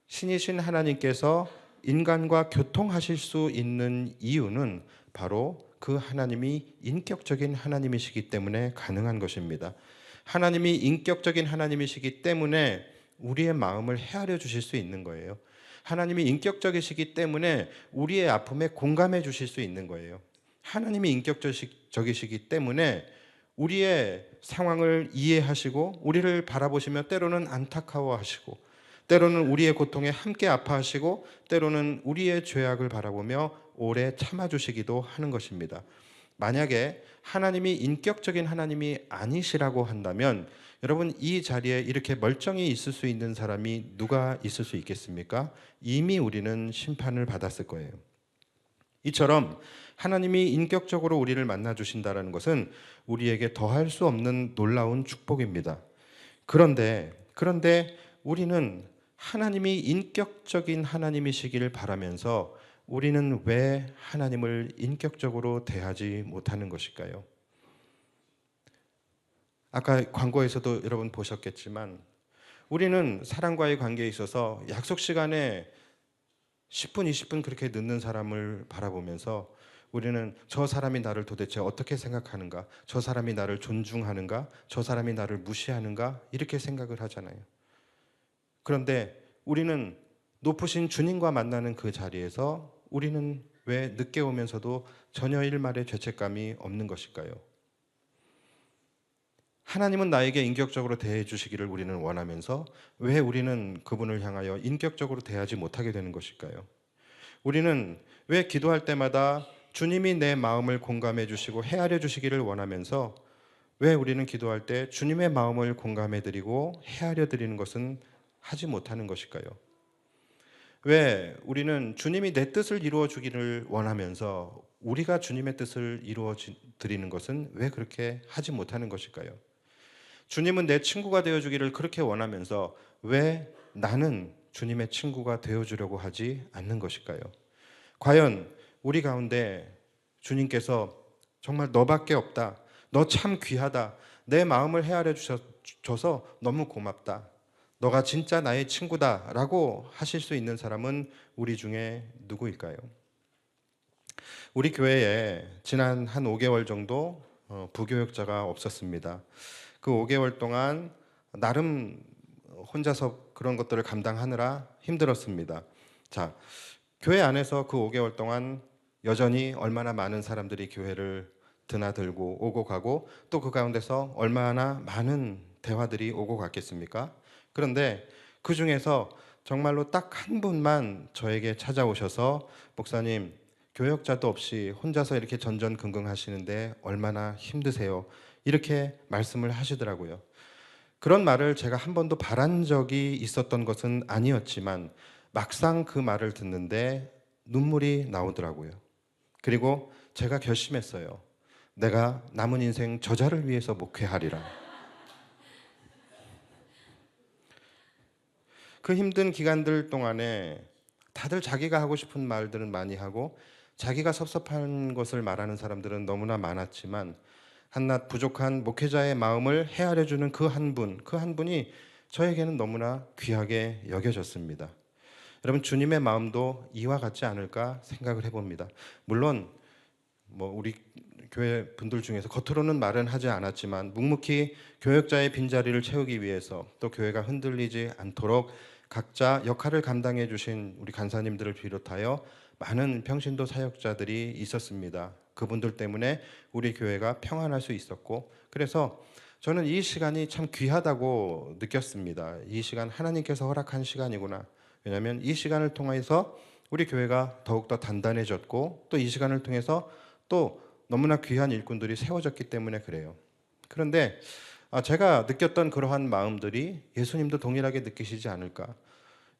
신이신 하나님께서 인간과 교통하실 수 있는 이유는 바로 그 하나님이 인격적인 하나님이시기 때문에 가능한 것입니다. 하나님이 인격적인 하나님이시기 때문에 우리의 마음을 헤아려 주실 수 있는 거예요. 하나님이 인격적이시기 때문에 우리의 아픔에 공감해 주실 수 있는 거예요. 하나님이 인격적이시기 때문에 우리의 상황을 이해하시고 우리를 바라보시며 때로는 안타까워하시고 때로는 우리의 고통에 함께 아파하시고 때로는 우리의 죄악을 바라보며 오래 참아주시기도 하는 것입니다. 만약에 하나님이 인격적인 하나님이 아니시라고 한다면 여러분, 이 자리에 이렇게 멀쩡히 있을 수 있는 사람이 누가 있을 수 있겠습니까? 이미 우리는 심판을 받았을 거예요. 이처럼 하나님이 인격적으로 우리를 만나 주신다는 것은 우리에게 더할 수 없는 놀라운 축복입니다. 그런데 우리는 하나님이 인격적인 하나님이시기를 바라면서 우리는 왜 하나님을 인격적으로 대하지 못하는 것일까요? 아까 광고에서도 여러분 보셨겠지만 우리는 사람과의 관계에 있어서 약속 시간에 10분, 20분 그렇게 늦는 사람을 바라보면서 우리는 저 사람이 나를 도대체 어떻게 생각하는가? 저 사람이 나를 존중하는가? 저 사람이 나를 무시하는가? 이렇게 생각을 하잖아요. 그런데 우리는 높으신 주님과 만나는 그 자리에서 우리는 왜 늦게 오면서도 전혀 일말의 죄책감이 없는 것일까요? 하나님은 나에게 인격적으로 대해 주시기를 우리는 원하면서 왜 우리는 그분을 향하여 인격적으로 대하지 못하게 되는 것일까요? 우리는 왜 기도할 때마다 주님이 내 마음을 공감해 주시고 헤아려 주시기를 원하면서 왜 우리는 기도할 때 주님의 마음을 공감해 드리고 헤아려 드리는 것은 하지 못하는 것일까요? 왜 우리는 주님이 내 뜻을 이루어 주기를 원하면서 우리가 주님의 뜻을 이루어 드리는 것은 왜 그렇게 하지 못하는 것일까요? 주님은 내 친구가 되어주기를 그렇게 원하면서 왜 나는 주님의 친구가 되어주려고 하지 않는 것일까요? 과연 우리 가운데 주님께서 정말 너밖에 없다, 너 참 귀하다, 내 마음을 헤아려 주셔서 너무 고맙다, 너가 진짜 나의 친구다 라고 하실 수 있는 사람은 우리 중에 누구일까요? 우리 교회에 지난 한 5개월 정도 부교육자가 없었습니다. 그 5개월 동안 나름 혼자서 그런 것들을 감당하느라 힘들었습니다. 자, 교회 안에서 그 5개월 동안 여전히 얼마나 많은 사람들이 교회를 드나들고 오고 가고 또 그 가운데서 얼마나 많은 대화들이 오고 갔겠습니까? 그런데 그 중에서 정말로 딱 한 분만 저에게 찾아오셔서 목사님, 교역자도 없이 혼자서 이렇게 전전긍긍 하시는데 얼마나 힘드세요? 이렇게 말씀을 하시더라고요. 그런 말을 제가 한 번도 바란 적이 있었던 것은 아니었지만 막상 그 말을 듣는데 눈물이 나오더라고요. 그리고 제가 결심했어요. 내가 남은 인생 저자를 위해서 목회하리라. 그 힘든 기간들 동안에 다들 자기가 하고 싶은 말들은 많이 하고 자기가 섭섭한 것을 말하는 사람들은 너무나 많았지만 한낱 부족한 목회자의 마음을 헤아려주는 그 한 분이 저에게는 너무나 귀하게 여겨졌습니다. 여러분, 주님의 마음도 이와 같지 않을까 생각을 해봅니다. 물론 우리 교회 분들 중에서 겉으로는 말은 하지 않았지만 묵묵히 교역자의 빈자리를 채우기 위해서 또 교회가 흔들리지 않도록 각자 역할을 감당해 주신 우리 간사님들을 비롯하여 많은 평신도 사역자들이 있었습니다. 그분들 때문에 우리 교회가 평안할 수 있었고, 그래서 저는 이 시간이 참 귀하다고 느꼈습니다. 이 시간 하나님께서 허락한 시간이구나. 왜냐하면 이 시간을 통해서 우리 교회가 더욱더 단단해졌고, 또 이 시간을 통해서 또 너무나 귀한 일꾼들이 세워졌기 때문에 그래요. 그런데 제가 느꼈던 그러한 마음들이 예수님도 동일하게 느끼시지 않을까?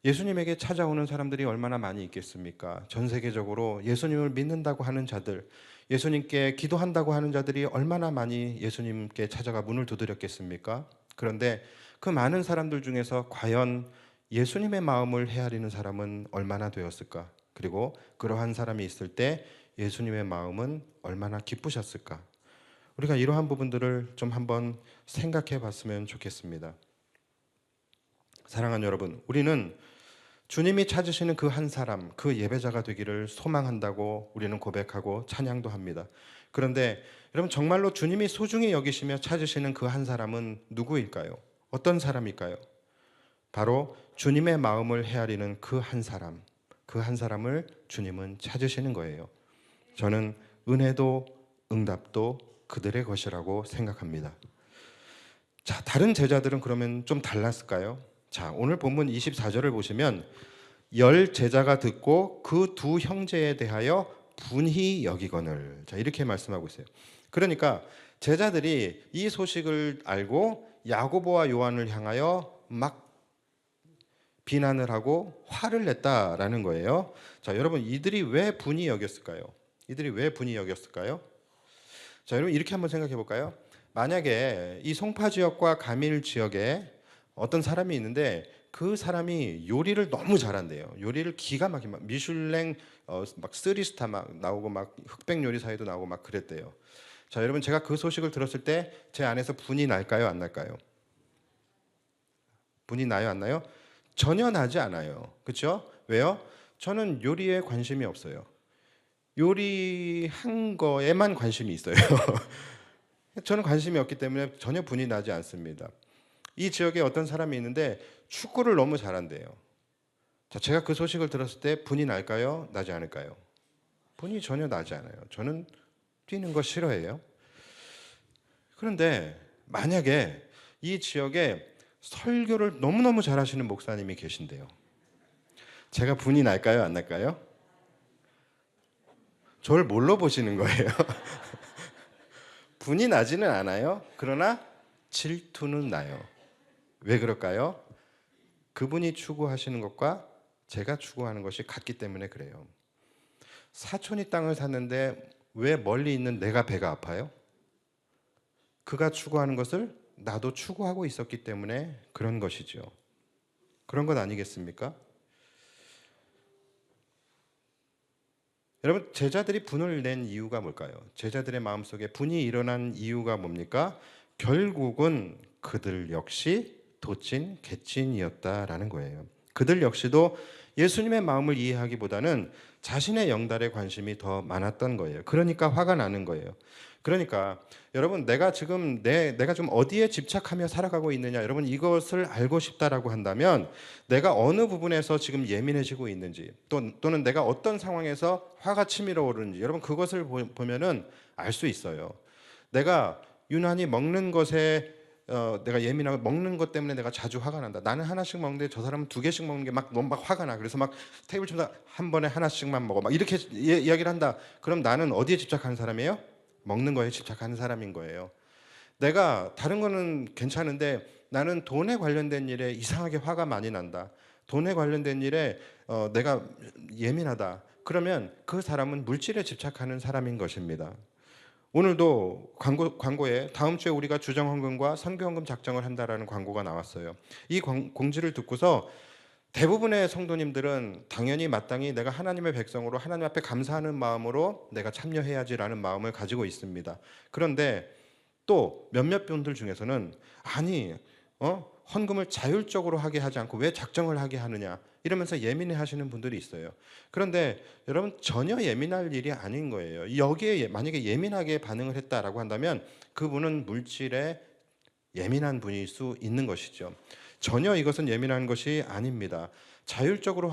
예수님에게 찾아오는 사람들이 얼마나 많이 있겠습니까? 전 세계적으로 예수님을 믿는다고 하는 자들, 예수님께 기도한다고 하는 자들이 얼마나 많이 예수님께 찾아가 문을 두드렸겠습니까? 그런데 그 많은 사람들 중에서 과연 예수님의 마음을 헤아리는 사람은 얼마나 되었을까? 그리고 그러한 사람이 있을 때 예수님의 마음은 얼마나 기쁘셨을까? 우리가 이러한 부분들을 좀 한번 생각해 봤으면 좋겠습니다. 사랑하는 여러분, 우리는 주님이 찾으시는 그 한 사람, 그 예배자가 되기를 소망한다고 우리는 고백하고 찬양도 합니다. 그런데 여러분, 정말로 주님이 소중히 여기시며 찾으시는 그 한 사람은 누구일까요? 어떤 사람일까요? 바로 주님의 마음을 헤아리는 그 한 사람, 그 한 사람을 주님은 찾으시는 거예요. 저는 은혜도 응답도 그들의 것이라고 생각합니다. 자, 다른 제자들은 그러면 좀 달랐을까요? 자, 오늘 본문 24절을 보시면 열 제자가 듣고 그 두 형제에 대하여 분히 여기거늘, 자, 이렇게 말씀하고 있어요. 그러니까 제자들이 이 소식을 알고 야고보와 요한을 향하여 막 비난을 하고 화를 냈다라는 거예요. 자, 여러분, 이들이 왜 분히 여겼을까요? 이들이 왜 분히 여겼을까요? 자, 여러분, 이렇게 한번 생각해 볼까요? 만약에 이 송파 지역과 가밀 지역에 어떤 사람이 있는데 그 사람이 요리를 너무 잘한대요. 요리를 기가 막히게 막 미슐랭 막 3스타 막 나오고 막 흑백 요리사에도 나오고 막 그랬대요. 자, 여러분, 제가 그 소식을 들었을 때 제 안에서 분이 날까요, 안 날까요? 분이 나요, 안 나요? 전혀 나지 않아요. 그렇죠? 왜요? 저는 요리에 관심이 없어요. 요리한 거에만 관심이 있어요. 저는 관심이 없기 때문에 전혀 분이 나지 않습니다. 이 지역에 어떤 사람이 있는데 축구를 너무 잘한대요. 자, 제가 그 소식을 들었을 때 분이 날까요? 나지 않을까요? 분이 전혀 나지 않아요. 저는 뛰는 거 싫어해요. 그런데 만약에 이 지역에 설교를 너무너무 잘하시는 목사님이 계신데요. 제가 분이 날까요? 안 날까요? 저를 뭘로 보시는 거예요? 분이 나지는 않아요. 그러나 질투는 나요. 왜 그럴까요? 그분이 추구하시는 것과 제가 추구하는 것이 같기 때문에 그래요. 사촌이 땅을 샀는데 왜 멀리 있는 내가 배가 아파요? 그가 추구하는 것을 나도 추구하고 있었기 때문에 그런 것이죠. 그런 것 아니겠습니까? 여러분, 제자들이 분을 낸 이유가 뭘까요? 제자들의 마음속에 분이 일어난 이유가 뭡니까? 결국은 그들 역시 도찐 개찐이었다라는 거예요. 그들 역시도 예수님의 마음을 이해하기보다는 자신의 영달에 관심이 더 많았던 거예요. 그러니까 화가 나는 거예요. 그러니까 여러분, 내가 지금 내가 좀 어디에 집착하며 살아가고 있느냐, 여러분, 이것을 알고 싶다라고 한다면 내가 어느 부분에서 지금 예민해지고 있는지, 또는 내가 어떤 상황에서 화가 치밀어 오르는지, 여러분, 그것을 보면은 알 수 있어요. 내가 유난히 먹는 것에 내가 예민하고 먹는 것 때문에 내가 자주 화가 난다. 나는 하나씩 먹는데 저 사람은 2개씩 먹는 게 막 너무 막 화가 나. 그래서 막 테이블 치면서 한 번에 하나씩만 먹어. 막 이렇게 이야기를 한다. 그럼 나는 어디에 집착하는 사람이에요? 먹는 거에 집착하는 사람인 거예요. 내가 다른 거는 괜찮은데 나는 돈에 관련된 일에 이상하게 화가 많이 난다. 돈에 관련된 일에 내가 예민하다. 그러면 그 사람은 물질에 집착하는 사람인 것입니다. 오늘도 광고에 다음 주에 우리가 주정헌금과 선교헌금 작정을 한다라는 광고가 나왔어요. 이 공지를 듣고서 대부분의 성도님들은 당연히 마땅히 내가 하나님의 백성으로 하나님 앞에 감사하는 마음으로 내가 참여해야지라는 마음을 가지고 있습니다. 그런데 또 몇몇 분들 중에서는 아니 헌금을 자율적으로 하게 하지 않고 왜 작정을 하게 하느냐 이러면서 예민해 하시는 분들이 있어요. 그런데 여러분, 전혀 예민할 일이 아닌 거예요. 여기에 만약에 예민하게 반응을 했다라고 한다면 그분은 물질에 예민한 분일 수 있는 것이죠. 전혀 이것은 예민한 것이 아닙니다. 자율적으로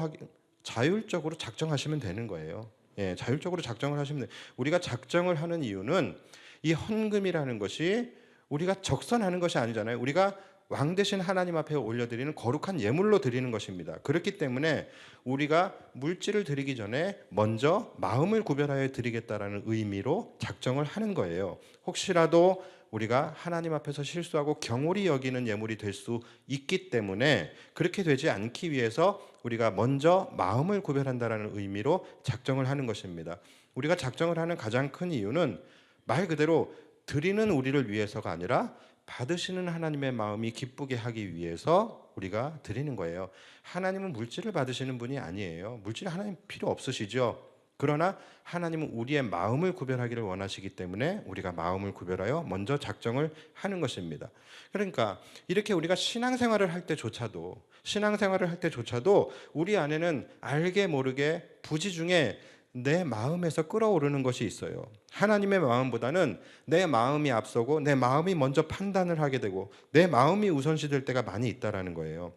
작정하시면 되는 거예요. 예, 자율적으로 작정을 하시면 돼요. 우리가 작정을 하는 이유는 이 헌금이라는 것이 우리가 적선하는 것이 아니잖아요. 우리가 왕 대신 하나님 앞에 올려드리는 거룩한 예물로 드리는 것입니다. 그렇기 때문에 우리가 물질을 드리기 전에 먼저 마음을 구별하여 드리겠다라는 의미로 작정을 하는 거예요. 혹시라도 우리가 하나님 앞에서 실수하고 경홀히 여기는 예물이 될 수 있기 때문에 그렇게 되지 않기 위해서 우리가 먼저 마음을 구별한다라는 의미로 작정을 하는 것입니다. 우리가 작정을 하는 가장 큰 이유는 말 그대로 드리는 우리를 위해서가 아니라 받으시는 하나님의 마음이 기쁘게 하기 위해서 우리가 드리는 거예요. 하나님은 물질을 받으시는 분이 아니에요. 물질이 하나님 필요 없으시죠. 그러나 하나님은 우리의 마음을 구별하기를 원하시기 때문에 우리가 마음을 구별하여 먼저 작정을 하는 것입니다. 그러니까 이렇게 우리가 신앙생활을 할 때조차도 우리 안에는 알게 모르게 부지 중에 내 마음에서 끌어오르는 것이 있어요. 하나님의 마음보다는 내 마음이 앞서고 내 마음이 먼저 판단을 하게 되고 내 마음이 우선시 될 때가 많이 있다라는 거예요.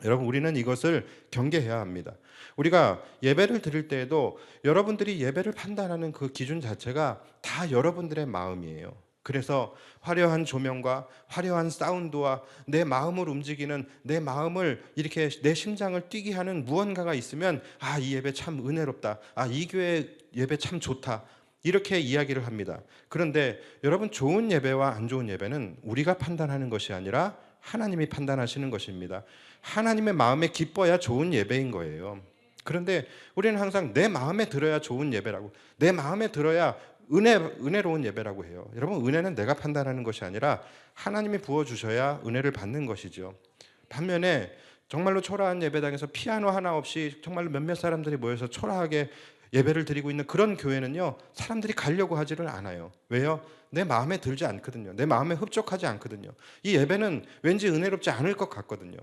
여러분, 우리는 이것을 경계해야 합니다. 우리가 예배를 드릴 때에도 여러분들이 예배를 판단하는 그 기준 자체가 다 여러분들의 마음이에요. 그래서 화려한 조명과 화려한 사운드와 내 마음을 움직이는, 내 마음을 이렇게 내 심장을 뛰게 하는 무언가가 있으면 이 예배 참 은혜롭다, 이 교회 예배 참 좋다, 이렇게 이야기를 합니다. 그런데 여러분, 좋은 예배와 안 좋은 예배는 우리가 판단하는 것이 아니라 하나님이 판단하시는 것입니다. 하나님의 마음에 기뻐야 좋은 예배인 거예요. 그런데 우리는 항상 내 마음에 들어야 좋은 예배라고, 내 마음에 들어야 은혜로운 예배라고 해요. 여러분, 은혜는 내가 판단하는 것이 아니라 하나님이 부어주셔야 은혜를 받는 것이죠. 반면에 정말로 초라한 예배당에서 피아노 하나 없이 정말로 몇몇 사람들이 모여서 초라하게 예배를 드리고 있는 그런 교회는요, 사람들이 가려고 하지를 않아요. 왜요? 내 마음에 들지 않거든요. 내 마음에 흡족하지 않거든요. 이 예배는 왠지 은혜롭지 않을 것 같거든요.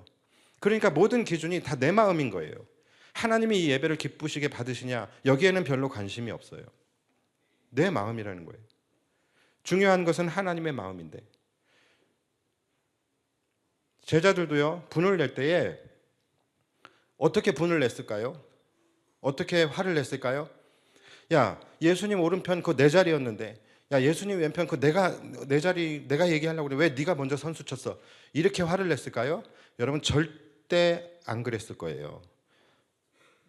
그러니까 모든 기준이 다 내 마음인 거예요. 하나님이 이 예배를 기쁘시게 받으시냐, 여기에는 별로 관심이 없어요. 내 마음이라는 거예요. 중요한 것은 하나님의 마음인데, 제자들도요, 분을 낼 때에 어떻게 분을 냈을까요? 어떻게 화를 냈을까요? 야, 예수님 오른편 그거 내 자리였는데, 야, 예수님 왼편 그거 내 자리 내가 얘기하려고 그래, 왜 네가 먼저 선수 쳤어? 이렇게 화를 냈을까요? 여러분, 절대 안 그랬을 거예요.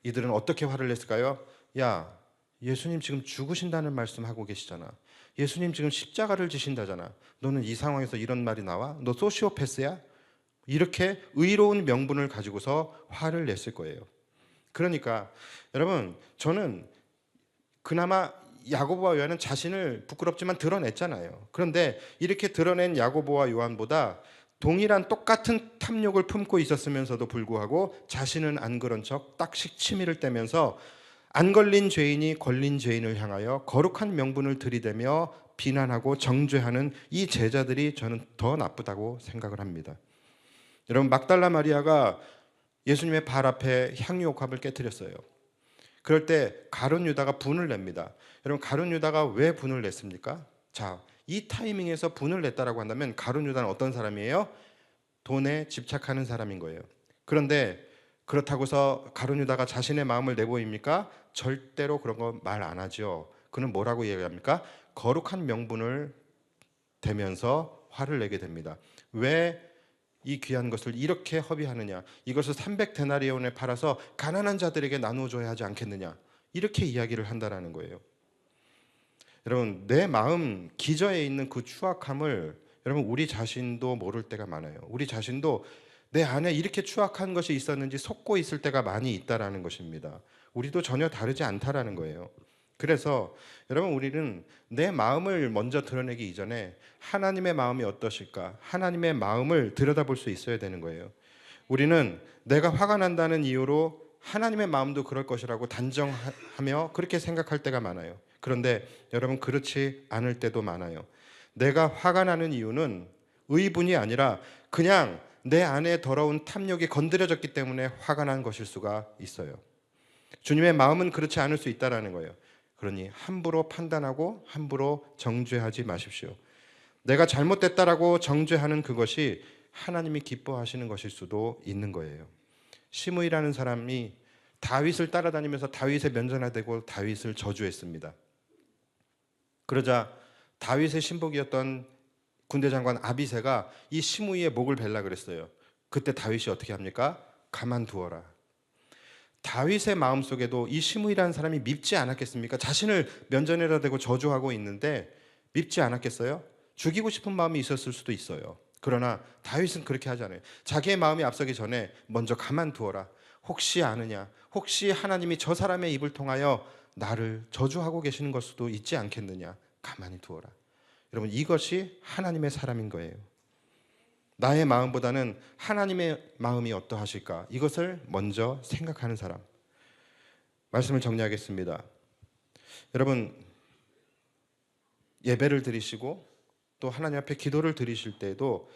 이들은 어떻게 화를 냈을까요? 야, 예수님 지금 죽으신다는 말씀하고 계시잖아. 예수님 지금 십자가를 지신다잖아. 너는 이 상황에서 이런 말이 나와? 너 소시오패스야? 이렇게 의로운 명분을 가지고서 화를 냈을 거예요. 그러니까 여러분, 저는 그나마 야고보와 요한은 자신을 부끄럽지만 드러냈잖아요. 그런데 이렇게 드러낸 야고보와 요한보다 동일한 똑같은 탐욕을 품고 있었으면서도 불구하고 자신은 안 그런 척 딱씩 치밀을 떼면서 안 걸린 죄인이 걸린 죄인을 향하여 거룩한 명분을 들이대며 비난하고 정죄하는 이 제자들이 저는 더 나쁘다고 생각을 합니다. 여러분, 막달라 마리아가 예수님의 발 앞에 향유옥합을 깨뜨렸어요. 그럴 때 가룟 유다가 분을 냅니다. 여러분, 가룟 유다가 왜 분을 냈습니까? 자, 이 타이밍에서 분을 냈다라고 한다면 가룟 유다는 어떤 사람이에요? 돈에 집착하는 사람인 거예요. 그런데 그렇다고서 가룟 유다가 자신의 마음을 내보입니까? 절대로 그런 거 말 안 하죠. 그는 뭐라고 얘기합니까? 거룩한 명분을 대면서 화를 내게 됩니다. 왜 이 귀한 것을 이렇게 허비하느냐? 이것을 300데나리온에 팔아서 가난한 자들에게 나누어 줘야 하지 않겠느냐? 이렇게 이야기를 한다라는 거예요. 여러분, 내 마음 기저에 있는 그 추악함을 여러분, 우리 자신도 모를 때가 많아요. 우리 자신도 내 안에 이렇게 추악한 것이 있었는지 속고 있을 때가 많이 있다라는 것입니다. 우리도 전혀 다르지 않다라는 거예요. 그래서 여러분, 우리는 내 마음을 먼저 드러내기 이전에 하나님의 마음이 어떠실까? 하나님의 마음을 들여다볼 수 있어야 되는 거예요. 우리는 내가 화가 난다는 이유로 하나님의 마음도 그럴 것이라고 단정하며 그렇게 생각할 때가 많아요. 그런데 여러분, 그렇지 않을 때도 많아요. 내가 화가 나는 이유는 의분이 아니라 그냥 내 안에 더러운 탐욕이 건드려졌기 때문에 화가 난 것일 수가 있어요. 주님의 마음은 그렇지 않을 수 있다는 거예요. 그러니 함부로 판단하고 함부로 정죄하지 마십시오. 내가 잘못됐다라고 정죄하는 그것이 하나님이 기뻐하시는 것일 수도 있는 거예요. 시므이라는 사람이 다윗을 따라다니면서 다윗의 면전에 대고 다윗을 저주했습니다. 그러자 다윗의 신복이었던 군대 장관 아비새가 이 시므이의 목을 벨라 그랬어요. 그때 다윗이 어떻게 합니까? 가만두어라. 다윗의 마음속에도 이 시므이라는 사람이 밉지 않았겠습니까? 자신을 면전에다 대고 저주하고 있는데 밉지 않았겠어요? 죽이고 싶은 마음이 있었을 수도 있어요. 그러나 다윗은 그렇게 하지 않아요. 자기의 마음이 앞서기 전에 먼저 가만두어라. 혹시 아느냐? 혹시 하나님이 저 사람의 입을 통하여 나를 저주하고 계시는 걸 수도 있지 않겠느냐? 가만히 두어라. 여러분, 이것이 하나님의 사람인 거예요. 나의 마음보다는 하나님의 마음이 어떠하실까? 이것을 먼저 생각하는 사람. 말씀을 정리하겠습니다. 여러분, 예배를 드리시고 또 하나님 앞에 기도를 드리실 때에도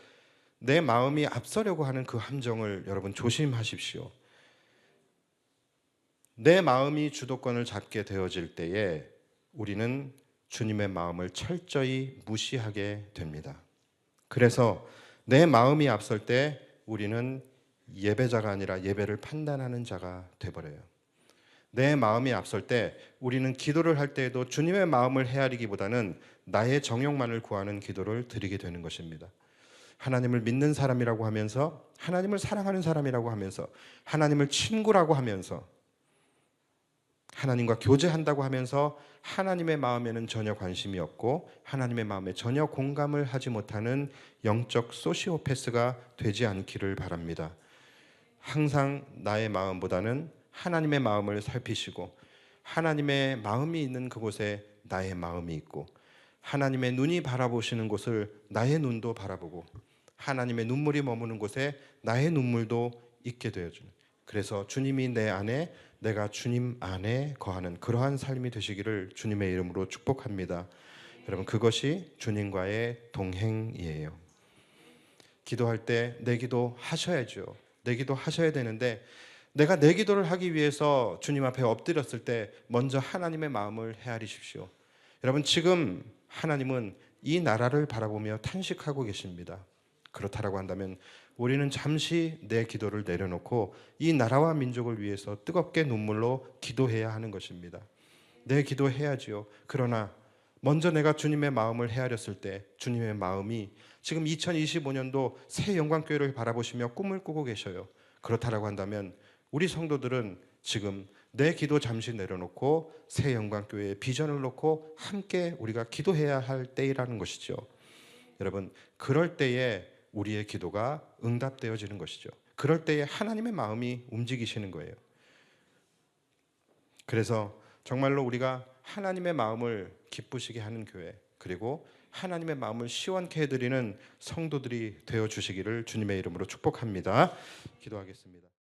내 마음이 앞서려고 하는 그 함정을 여러분 조심하십시오. 내 마음이 주도권을 잡게 되어질 때에 우리는 주님의 마음을 철저히 무시하게 됩니다. 그래서 내 마음이 앞설 때 우리는 예배자가 아니라 예배를 판단하는 자가 돼버려요. 내 마음이 앞설 때 우리는 기도를 할 때에도 주님의 마음을 헤아리기보다는 나의 정욕만을 구하는 기도를 드리게 되는 것입니다. 하나님을 믿는 사람이라고 하면서, 하나님을 사랑하는 사람이라고 하면서, 하나님을 친구라고 하면서, 하나님과 교제한다고 하면서 하나님의 마음에는 전혀 관심이 없고 하나님의 마음에 전혀 공감을 하지 못하는 영적 소시오패스가 되지 않기를 바랍니다. 항상 나의 마음보다는 하나님의 마음을 살피시고 하나님의 마음이 있는 그곳에 나의 마음이 있고 하나님의 눈이 바라보시는 곳을 나의 눈도 바라보고 하나님의 눈물이 머무는 곳에 나의 눈물도 있게 되어주는, 그래서 주님이 내 안에, 내가 주님 안에 거하는 그러한 삶이 되시기를 주님의 이름으로 축복합니다. 여러분, 그것이 주님과의 동행이에요. 기도할 때 내 기도 하셔야죠. 내 기도 하셔야 되는데 내가 내 기도를 하기 위해서 주님 앞에 엎드렸을 때 먼저 하나님의 마음을 헤아리십시오. 여러분, 지금 하나님은 이 나라를 바라보며 탄식하고 계십니다. 그렇다라고 한다면 우리는 잠시 내 기도를 내려놓고 이 나라와 민족을 위해서 뜨겁게 눈물로 기도해야 하는 것입니다. 내 기도해야지요. 그러나 먼저 내가 주님의 마음을 헤아렸을 때 주님의 마음이 지금 2025년도 새 영광교회를 바라보시며 꿈을 꾸고 계셔요. 그렇다라고 한다면 우리 성도들은 지금 내 기도 잠시 내려놓고 새 영광교회의 비전을 놓고 함께 우리가 기도해야 할 때이라는 것이죠. 여러분, 그럴 때에 우리의 기도가 응답되어지는 것이죠. 그럴 때에 하나님의 마음이 움직이시는 거예요. 그래서 정말로 우리가 하나님의 마음을 기쁘시게 하는 교회, 그리고 하나님의 마음을 시원케 해드리는 성도들이 되어주시기를 주님의 이름으로 축복합니다. 기도하겠습니다.